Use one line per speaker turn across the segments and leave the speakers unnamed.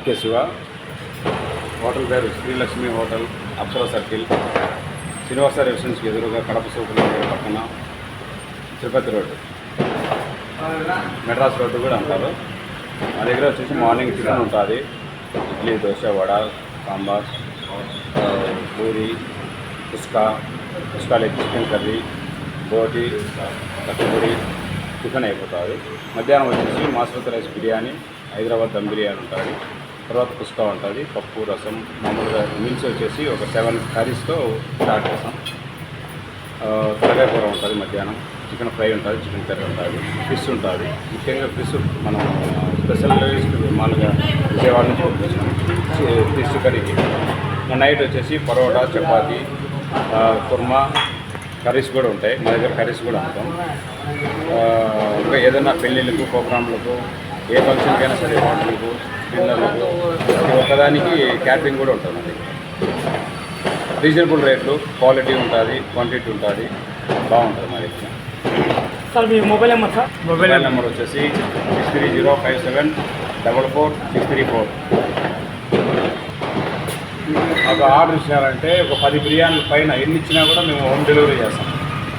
RK Shiva hotel పేరు Srilakshmi hotel, Apsara circle, Srinivasa రెసిడెన్స్కి ఎదురుగా, Kadapa super market పక్కన, తిరుపతి రోడ్డు, మెడ్రాస్ రోడ్డు కూడా అంటారు. మా దగ్గర వచ్చేసి మార్నింగ్ టిఫిన్ ఉంటుంది. ఇడ్లీ, దోశ, వడ, సాంబార్, పూరి, పుష్కా లెగ్ చికెన్ కర్రీ, బోటి, కట్టుబడి టిఫిన్ అయిపోతుంది. మధ్యాహ్నం వచ్చేసి మాస్మతి రైస్ బిర్యానీ, హైదరాబాద్ దమ్ బిర్యానీ ఉంటుంది. తర్వాత పుష్కా ఉంటుంది, పప్పు, రసం. మామూలుగా మీల్స్ వచ్చేసి ఒక 7 కర్రీస్తో స్టార్ట్ చేస్తాం. తలకాయ కూర ఉంటుంది, మధ్యాహ్నం చికెన్ ఫ్రై ఉంటుంది, చికెన్ కర్రీ ఉంటుంది, ఫిష్ ఉంటుంది. ముఖ్యంగా ఫిష్ మనం స్పెషల్ మామూలుగా విజయవాడ నుంచి పంపిస్తాం ఫిష్ కర్రీకి. నైట్ వచ్చేసి పరోటా, చపాతీ, కుర్మా, కర్రీస్ కూడా ఉంటాయి. మా దగ్గర కర్రీస్ కూడా ఉంటాం. ఇంకా ఏదైనా పెళ్ళిళ్ళకు, ప్రోగ్రాంలకు, ఏ ఫంక్షన్కైనా సరే, హోటల్కు, డిన్నర్లకు, ప్రతి ఒక్కదానికి క్యాటరింగ్ కూడా ఉంటుంది. అది రీజనబుల్ రేట్లు, క్వాలిటీ ఉంటుంది, క్వాంటిటీ ఉంటుంది, బాగుంటుంది మా దగ్గర.
సార్ మీ mobile number? Sir
mobile number వచ్చేసి 6305744634. మాకు ఆర్డర్ ఇచ్చినారంటే ఒక 10 బిర్యానీల పైన ఎన్ని ఇచ్చినా కూడా మేము హోమ్ డెలివరీ చేస్తాం.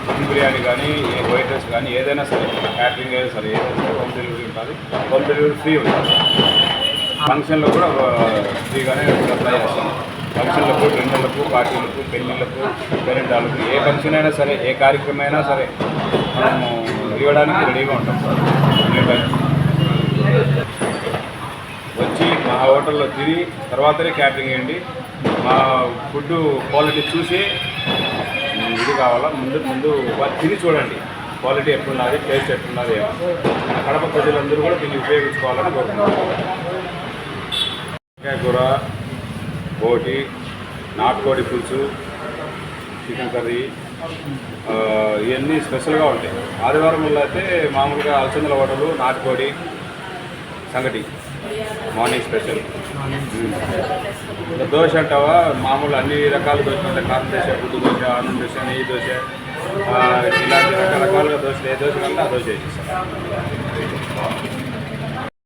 చికెన్ బిర్యానీ కానీ, వైట్ రైస్ కానీ, ఏదైనా సరే, క్యాటరింగ్ అయినా సరే, ఏదైనా సరే హోమ్ డెలివరీ ఉంటుంది. హోమ్ డెలివరీ ఫ్రీ ఉంటుంది. ఫంక్షన్లో కూడా ఫ్రీగానే సప్లై చేస్తాం. ఫంక్షన్లకు, డిన్నర్లకు, పార్టీలకు, పెళ్ళిళ్ళకు, పేరెంటాలకు, ఏ ఫంక్షన్ అయినా సరే, ఏ కార్యక్రమం అయినా సరే మనము ఇవ్వడానికి రెడీగా ఉంటాం సార్. వచ్చి మా హోటల్లో తిని తర్వాతనే క్యాటరింగ్ వేయండి. మా ఫుడ్ క్వాలిటీ చూసి ఇది కావాలా, ముందు తిని చూడండి క్వాలిటీ ఎట్లున్నది, టేస్ట్ ఎట్లున్నది. మన కడప ప్రజలందరూ కూడా దీన్ని ఉపయోగించుకోవాలని కోరుకుంటున్నాను. వంకాయ కూర, బోటి, నాటుకోడి పులుసు, చికెన్ కర్రీ, ఇవన్నీ స్పెషల్గా ఉంటాయి. ఆదివారం వల్ల అయితే మామూలుగా అలసందల హోటలు, నాటుకోడి సంగటి మార్నింగ్ స్పెషల్. దోశ అంటావా, మామూలు అన్ని రకాల దోశ ఉంటాయి. కారం దోశ, గుడ్డు దోశ, అన్నం దోశ, నెయ్యి దోశ, ఇలాంటి రకరకాలుగా దోశలు, ఏ దోశ కన్నా ఆ దోశ వేసేస్తాం.